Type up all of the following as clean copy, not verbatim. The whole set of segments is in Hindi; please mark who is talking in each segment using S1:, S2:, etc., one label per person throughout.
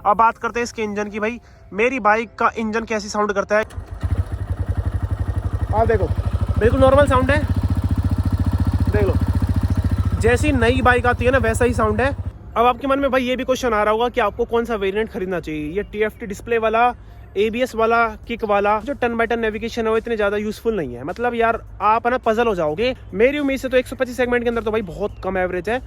S1: अब बात करते हैं इसके इंजन की। भाई मेरी बाइक का इंजन कैसी साउंड करता है, आप देखो बिल्कुल नॉर्मल साउंड है, देख लो जैसी नई बाइक आती है ना वैसा ही साउंड है। अब आपके मन में भाई ये भी क्वेश्चन आ रहा होगा कि आपको कौन सा वेरिएंट खरीदना चाहिए, ये TFT डिस्प्ले वाला, ABS वाला, किक वाला। जो टर्न बाय टर्न नेविगेशन है वो इतने ज्यादा यूजफुल नहीं है, मतलब यार आप है ना पजल हो जाओगे। मेरी उम्मीद से तो 125 सेगमेंट के अंदर तो भाई बहुत कम एवरेज है।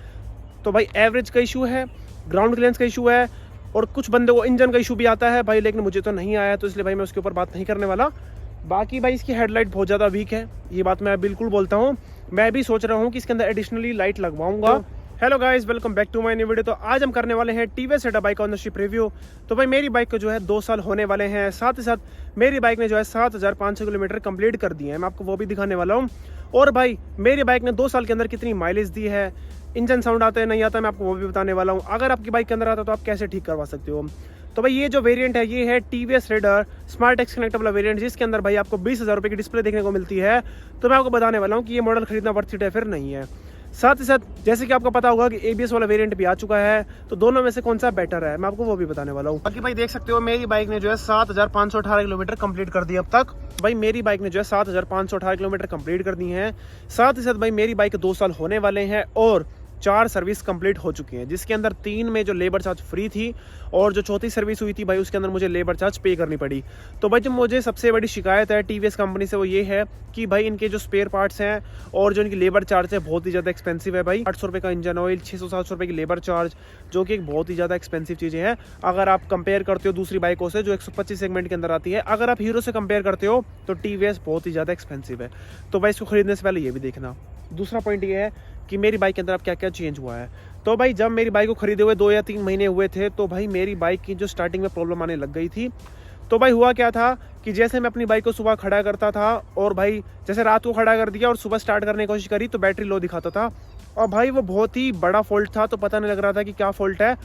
S1: तो भाई एवरेज का इशू है, ग्राउंड क्लियरेंस का इशू है, और कुछ बंदे को इंजन का इशू भी आता है भाई, लेकिन मुझे तो नहीं आया, तो इसलिए भाई मैं उसके ऊपर बात नहीं करने वाला। बाकी भाई इसकी हेडलाइट बहुत ज़्यादा वीक है, ये बात मैं बिल्कुल बोलता हूँ। मैं भी सोच रहा हूँ कि इसके अंदर एडिशनली लाइट लगवाऊंगा। Hello guys, welcome back to my new video. तो आज हम करने वाले हैं TVS Raider bike ownership review. तो भाई मेरी बाइक को जो है 2 साल होने वाले हैं, साथ ही साथ मेरी बाइक ने जो है 7500 किलोमीटर कंप्लीट कर दिए हैं, मैं आपको वो भी दिखाने वाला हूँ। और भाई मेरी बाइक ने 2 साल के अंदर कितनी माइलेज दी है, इंजन साउंड आता है नहीं आता, मैं आपको वो भी बताने वाला हूँ। अगर आपकी बाइक के अंदर आता है तो आप कैसे ठीक करवा सकते हो। तो भाई ये जो वेरिएंट है ये है TVS raider smart x connect वाला वेरिएंट, जिसके अंदर भाई आपको 20,000 रुपये की डिस्प्ले देखने को मिलती है। तो मैं आपको बताने वाला हूँ कि ये मॉडल खरीदना वर्थ इट है फिर नहीं है। साथ ही साथ जैसे कि आपको पता होगा कि ABS वाला वेरिएंट भी आ चुका है, तो दोनों में से कौन सा बेटर है मैं आपको वो भी बताने वाला हूँ। बाकी भाई देख सकते हो मेरी बाइक ने जो है 7518 किलोमीटर कंप्लीट कर दिया अब तक। भाई मेरी बाइक ने जो है 7518 किलोमीटर कंप्लीट कर दी है। साथ ही साथ भाई मेरी बाइक 2 साल होने वाले हैं और 4 सर्विस कंप्लीट हो चुकी हैं, जिसके अंदर 3 में जो लेबर चार्ज फ्री थी और जो चौथी सर्विस हुई थी भाई उसके अंदर मुझे लेबर चार्ज पे करनी पड़ी। तो भाई जो मुझे सबसे बड़ी शिकायत है TVS कंपनी से वो ये है कि भाई इनके जो स्पेयर पार्ट्स हैं और जो इनकी लेबर चार्ज है बहुत ही ज़्यादा एक्सपेंसिव है। भाई 800 रुपये का इंजन ऑयल, 600-700 रुपये की लेबर चार्ज, जो कि एक बहुत ही ज़्यादा एक्सपेंसिव चीज़ें हैं अगर आप कंपेयर करते हो दूसरी बाइकों से जो 125 सेगमेंट के अंदर आती है। अगर आप हीरो से कंपेयर करते हो तो TVS बहुत ही ज़्यादा एक्सपेंसिव है। तो भाई इसको खरीदने से पहले ये भी देखना। दूसरा पॉइंट ये है कि मेरी बाइक के अंदर अब क्या क्या चेंज हुआ है। तो भाई जब मेरी बाइक को खरीदे हुए 2 या 3 महीने हुए थे तो भाई मेरी बाइक की जो स्टार्टिंग में प्रॉब्लम आने लग गई थी। तो भाई हुआ क्या था कि जैसे मैं अपनी बाइक को सुबह खड़ा करता था और भाई जैसे रात को खड़ा कर दिया और सुबह स्टार्ट करने की कोशिश करी तो बैटरी लो दिखाता था, और भाई वो बहुत ही बड़ा फॉल्ट था, तो पता नहीं लग रहा था कि क्या फॉल्ट है।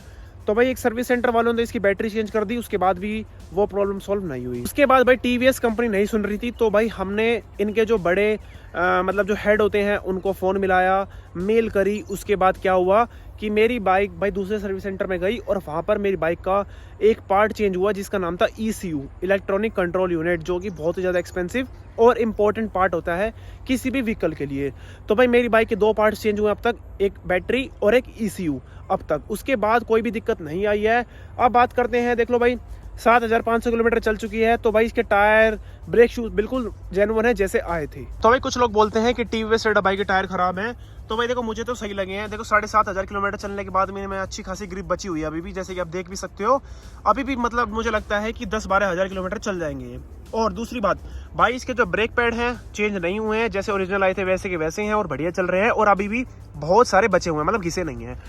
S1: तो भाई एक सर्विस सेंटर वालों ने इसकी बैटरी चेंज कर दी, उसके बाद भी वो प्रॉब्लम सॉल्व नहीं हुई। उसके बाद भाई TVS कंपनी नहीं सुन रही थी, तो भाई हमने इनके जो बड़े मतलब जो हेड होते हैं उनको फ़ोन मिलाया, मेल करी। उसके बाद क्या हुआ कि मेरी बाइक भाई दूसरे सर्विस सेंटर में गई और वहाँ पर मेरी बाइक का एक पार्ट चेंज हुआ जिसका नाम था ECU, इलेक्ट्रॉनिक कंट्रोल यूनिट, जो कि बहुत ही ज़्यादा एक्सपेंसिव और इम्पोर्टेंट पार्ट होता है किसी भी व्हीकल के लिए। तो भाई मेरी बाइक के 2 पार्ट्स चेंज हुए अब तक, एक बैटरी और एक ECU अब तक। उसके बाद कोई भी दिक्कत नहीं आई है। अब बात करते हैं, देख लो भाई 7500 किलोमीटर चल चुकी है। तो भाई इसके टायर, ब्रेक शूज बिल्कुल जेन्युइन है जैसे आए थे। तो भाई कुछ लोग बोलते हैं कि TVS रेडर बाइक के टायर खराब हैं, तो भाई देखो मुझे तो सही लगे हैं। देखो 7500 किलोमीटर चलने के बाद में अच्छी खासी ग्रिप बची हुई है अभी भी, जैसे कि आप देख भी सकते हो। अभी भी मतलब मुझे लगता है कि 10-12 हज़ार किलोमीटर चल जाएंगे। और दूसरी बात भाई इसके जो ब्रेक पैड हैं चेंज नहीं हुए हैं, जैसे ओरिजिनल आए थे वैसे के वैसे हैं और बढ़िया चल रहे हैं, और अभी भी बहुत सारे बचे हुए हैं, मतलब घिसे नहीं हैं।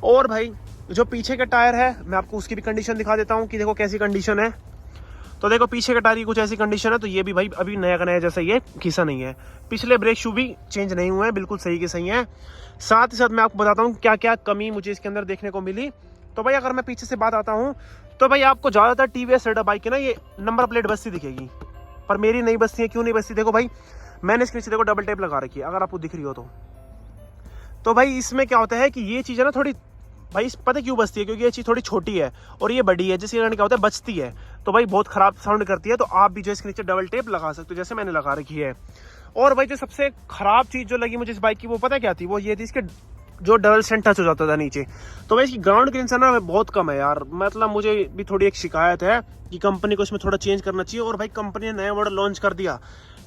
S1: और भाई जो पीछे का टायर है मैं आपको उसकी भी कंडीशन दिखा देता हूँ कि देखो कैसी कंडीशन है। तो देखो पीछे का टायर की कुछ ऐसी कंडीशन है, तो ये भी भाई अभी नया का नया जैसा ये घिसा नहीं है। पिछले ब्रेक शू भी चेंज नहीं हुए हैं, बिल्कुल सही के सही है। साथ ही साथ मैं आपको बताता हूँ क्या क्या कमी मुझे इसके अंदर देखने को मिली। तो भाई अगर मैं पीछे से बात आता हूँ तो भाई आपको ज़्यादातर TVS रेडर बाइक की ना ये नंबर प्लेट बस्ती दिखेगी, पर मेरी नहीं बस्ती है। क्यों नहीं बस्ती, देखो भाई मैंने इसके नीचे देखो डबल टेप लगा रखी है, अगर आपको दिख रही हो तो भाई इसमें क्या होता है कि ये चीज़ है ना थोड़ी भाई पता क्यों बचती है, क्योंकि ये चीज़ थोड़ी छोटी है और ये बड़ी है, जिसके कारण क्या होता है बचती है, तो भाई बहुत खराब साउंड करती है। तो आप भी जो इसके नीचे डबल टेप लगा सकते हो जैसे मैंने लगा रखी है। और भाई जो सबसे खराब चीज़ जो लगी मुझे इस बाइक की वो पता क्या थी, वो ये थी इसके जो डबल स्टैंड टच हो जाता था नीचे। तो भाई इसकी ग्राउंड क्लियरेंस ना बहुत कम है यार, मतलब मुझे भी थोड़ी एक शिकायत है कि कंपनी को इसमें थोड़ा चेंज करना चाहिए। और भाई कंपनी ने नया मॉडल लॉन्च कर दिया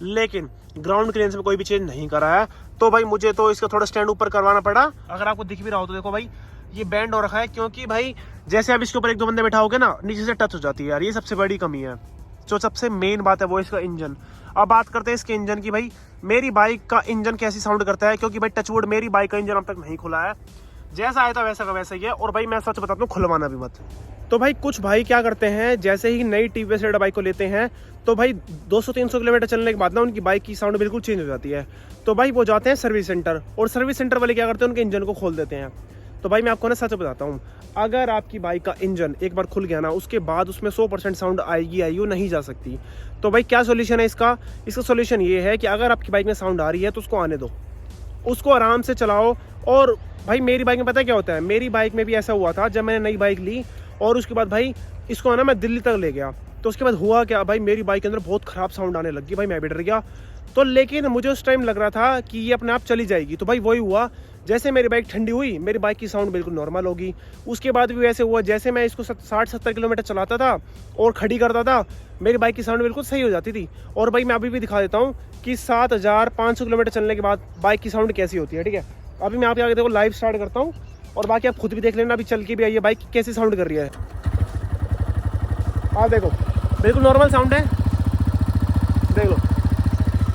S1: लेकिन ग्राउंड क्लियरेंस में कोई भी चेंज नहीं करा है, तो भाई मुझे तो इसका थोड़ा स्टैंड ऊपर करवाना पड़ा। अगर आपको दिख भी रहा हो तो देखो भाई ये बैंड हो रखा है, क्योंकि भाई जैसे आप इसके ऊपर 1-2 बंदे बैठाओगे ना नीचे से टच हो जाती है यार, ये सबसे बड़ी कमी है। जो सबसे मेन बात है वो इसका इंजन। अब बात करते हैं इसके इंजन की। भाई मेरी बाइक का इंजन कैसी साउंड करता है, क्योंकि भाई टचवुड मेरी बाइक का इंजन अब तक नहीं खुला है, जैसा आया था वैसा का वैसा ही है। और भाई मैं सच बताता हूँ खुलवाना भी मत। तो भाई कुछ भाई क्या करते हैं, जैसे ही नई TVS रेडर बाइक को लेते हैं तो भाई 200-300 किलोमीटर चलने के बाद ना उनकी बाइक की साउंड बिल्कुल चेंज हो जाती है। तो भाई वो जाते हैं सर्विस सेंटर, और सर्विस सेंटर वाले क्या करते हैं उनके इंजन को खोल देते हैं। तो भाई मैं आपको ना सच बताता हूँ, अगर आपकी बाइक का इंजन एक बार खुल गया ना उसके बाद उसमें 100% साउंड आएगी नहीं जा सकती। तो भाई क्या सोल्यूशन है इसका सोल्यूशन ये है कि अगर आपकी बाइक में साउंड आ रही है तो उसको आने दो, उसको आराम से चलाओ। और भाई मेरी बाइक में पता है क्या होता है, मेरी बाइक में भी ऐसा हुआ था जब मैंने नई बाइक ली और उसके बाद भाई इसको है ना मैं दिल्ली तक ले गया। तो उसके बाद हुआ क्या भाई, मेरी बाइक के अंदर बहुत ख़राब साउंड आने लगी भाई, मैं भी डर गया। तो लेकिन मुझे उस टाइम लग रहा था कि ये अपने आप चली जाएगी। तो भाई वही हुआ, जैसे मेरी बाइक ठंडी हुई मेरी बाइक की साउंड बिल्कुल नॉर्मल होगी। उसके बाद भी वैसे हुआ, जैसे मैं इसको 60-70 किलोमीटर चलाता था और खड़ी करता था मेरी बाइक की साउंड बिल्कुल सही हो जाती थी। और भाई मैं अभी भी दिखा देता हूँ कि 7500 किलोमीटर चलने के बाद बाइक की साउंड कैसी होती है। ठीक है, अभी मैं आपके आगे देखो लाइव स्टार्ट करता हूँ और बाकी आप खुद भी देख लेना, अभी चल के भी आइए बाइक कैसी साउंड कर रही है। आप देखो बिल्कुल नॉर्मल साउंड है, देख लो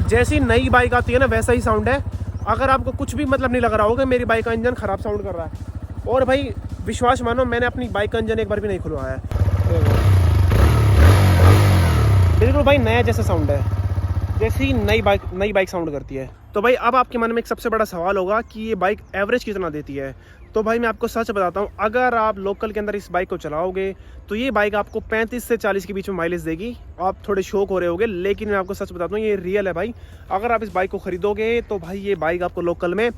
S1: जैसी नई बाइक आती है ना वैसा ही साउंड है। अगर आपको कुछ भी मतलब नहीं लग रहा होगा मेरी बाइक का इंजन ख़राब साउंड कर रहा है। और भाई विश्वास मानो मैंने अपनी बाइक का इंजन एक बार भी नहीं खुलवाया है, बिल्कुल भाई नया जैसा साउंड है, जैसी नई बाइक साउंड करती है। तो भाई अब आपके मन में एक सबसे बड़ा सवाल होगा कि ये बाइक एवरेज कितना देती है। तो भाई मैं आपको सच बताता हूँ, अगर आप लोकल के अंदर इस बाइक को चलाओगे तो ये बाइक आपको 35 से 40 के बीच में माइलेज देगी। आप थोड़े शौक हो रहे होगे, लेकिन मैं आपको सच बताता हूँ ये रियल है भाई। अगर आप इस बाइक को खरीदोगे तो भाई ये बाइक आपको लोकल में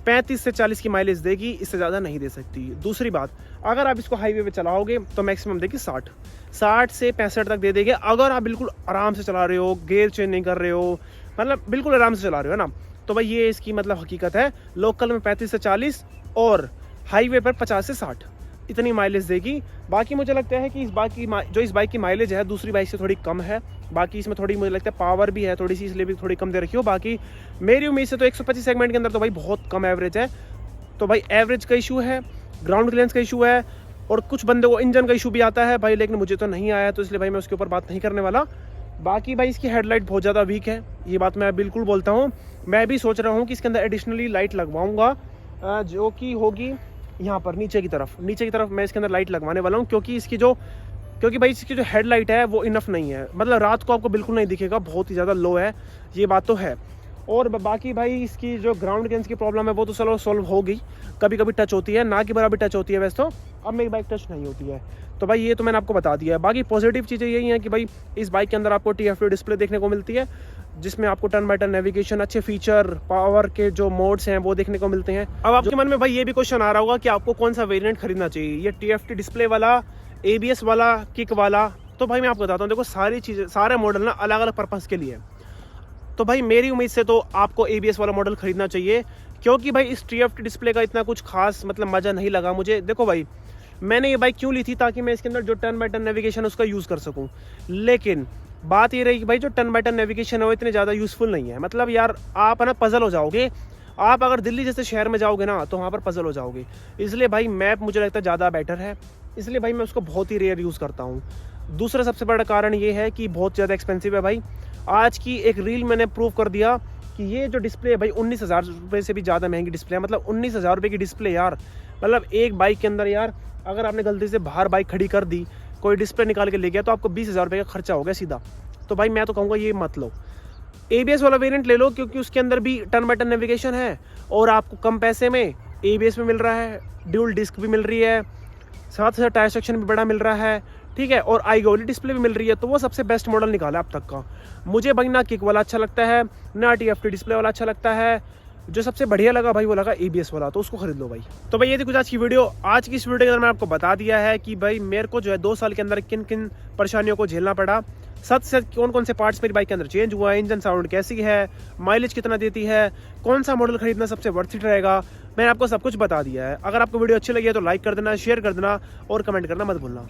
S1: 35 से 40 की माइलेज देगी, इससे ज़्यादा नहीं दे सकती। दूसरी बात, अगर आप इसको हाईवे पे चलाओगे तो मैक्सिमम देगी 60 से 65 तक दे देगी। अगर आप बिल्कुल आराम से चला रहे हो, गेयर चेंज नहीं कर रहे हो, मतलब बिल्कुल आराम से चला रहे हो ना, तो भाई ये इसकी मतलब हकीकत है। लोकल में 35 से 40 और हाईवे पर 50 से 60 इतनी माइलेज देगी। बाकी मुझे लगता है कि इस बाइक की माइलेज है दूसरी बाइक से थोड़ी कम है। बाकी इसमें थोड़ी मुझे लगता है पावर भी है थोड़ी सी, इसलिए भी थोड़ी कम दे रखी हो। बाकी मेरी उम्मीद से तो 125 सेगमेंट के अंदर तो भाई बहुत कम एवरेज है। तो भाई एवरेज का इशू है, ग्राउंड क्लियरेंस का इशू है, और कुछ बंदे को इंजन का इशू भी आता है भाई, लेकिन मुझे तो नहीं आया, तो इसलिए भाई मैं उसके ऊपर बात नहीं करने वाला। बाकी भाई इसकी हेडलाइट बहुत ज़्यादा वीक है, ये बात मैं बिल्कुल बोलता हूँ। मैं भी सोच रहा हूँ कि इसके अंदर एडिशनली लाइट लगवाऊँगा, जो कि होगी यहाँ पर नीचे की तरफ मैं इसके अंदर लाइट लगवाने वाला हूँ, क्योंकि भाई इसकी जो हेडलाइट है वो इनफ नहीं है। मतलब रात को आपको बिल्कुल नहीं दिखेगा, बहुत ही ज़्यादा लो है, ये बात तो है। और बाकी भाई इसकी जो ग्राउंड क्लियरेंस की प्रॉब्लम है वो तो चलो सॉल्व हो गई, कभी कभी टच होती है, ना कि बराबर टच होती है वैसे तो। अब मेरी बाइक टच नहीं होती है, तो भाई ये तो मैंने आपको बता दिया है। बाकी पॉजिटिव चीज़ें यही हैं कि भाई इस बाइक के अंदर आपको TFT डिस्प्ले देखने को मिलती है, जिसमें आपको टर्न बाय टर्न नेविगेशन, अच्छे फीचर, पावर के जो मोड्स हैं वो देखने को मिलते हैं। अब आपके मन में भाई ये भी क्वेश्चन आ रहा होगा कि आपको कौन सा वेरिएंट खरीदना चाहिए, ये TFT डिस्प्ले वाला, ABS वाला, किक वाला। तो भाई मैं आपको बताता हूँ, देखो सारी चीज़ें, सारे मॉडल ना अलग अलग पर्पज़ के लिए। तो भाई मेरी उम्मीद से तो आपको ABS वाला मॉडल खरीदना चाहिए, क्योंकि भाई इस TFT डिस्प्ले का इतना कुछ खास मतलब मज़ा नहीं लगा मुझे। देखो भाई मैंने ये बाइक क्यों ली थी, ताकि मैं इसके अंदर जो टर्न बाय टर्न नेविगेशन उसका यूज़ कर सकूं। लेकिन बात ये रही कि भाई जो टर्न बाय टर्न नेविगेशन है वो इतने ज़्यादा यूज़फुल नहीं है। मतलब यार आप है ना पजल हो जाओगे, आप अगर दिल्ली जैसे शहर में जाओगे ना तो वहाँ पर पजल हो जाओगे। इसलिए भाई मैप मुझे लगता है ज़्यादा बेटर है, इसलिए भाई मैं उसको बहुत ही रेयर यूज़ करता हूँ। दूसरा सबसे बड़ा कारण ये है कि बहुत ज़्यादा एक्सपेंसिव है भाई। आज की एक रील मैंने प्रूव कर दिया कि ये जो डिस्प्ले है भाई 19,000 रुपये से भी ज़्यादा महंगी डिस्प्ले है। मतलब 19,000 रुपये की डिस्प्ले यार, मतलब एक बाइक के अंदर यार अगर आपने गलती से बाहर बाइक खड़ी कर दी, कोई डिस्प्ले निकाल के ले गया, तो आपको 20,000 रुपये का खर्चा हो गया सीधा। तो भाई मैं तो कहूँगा ये मत लो, ABS वाला वेरिएंट ले लो, क्योंकि उसके अंदर भी टर्न बाय टर्न नेविगेशन है और आपको कम पैसे में ABS में मिल रहा है, ड्यूल डिस्क भी मिल रही है, साथ ही साथ टायर सेक्शन भी बड़ा मिल रहा है, ठीक है, और आईगोली डिस्प्ले भी मिल रही है। तो वो सबसे बेस्ट मॉडल निकाला अब तक का। मुझे भाई ना किक वाला अच्छा लगता है, ना TFT डिस्प्ले वाला अच्छा लगता है। जो सबसे बढ़िया लगा भाई वो लगा ABS वाला, तो उसको खरीद लो भाई। तो भाई ये थी कुछ आज की वीडियो। आज की इस वीडियो के अंदर मैं आपको बता दिया है कि भाई मेरे को जो है 2 साल के अंदर किन किन परेशानियों को झेलना पड़ा, साथ ही साथ कौन कौन से पार्ट्स मेरी बाइक के अंदर चेंज हुआ है, इंजन साउंड कैसी है, माइलेज कितना देती है, कौन सा मॉडल खरीदना सबसे वर्थ इट रहेगा, मैंने आपको सब कुछ बता दिया है। अगर आपको वीडियो अच्छी लगी है तो लाइक कर देना, शेयर कर देना और कमेंट करना मत भूलना।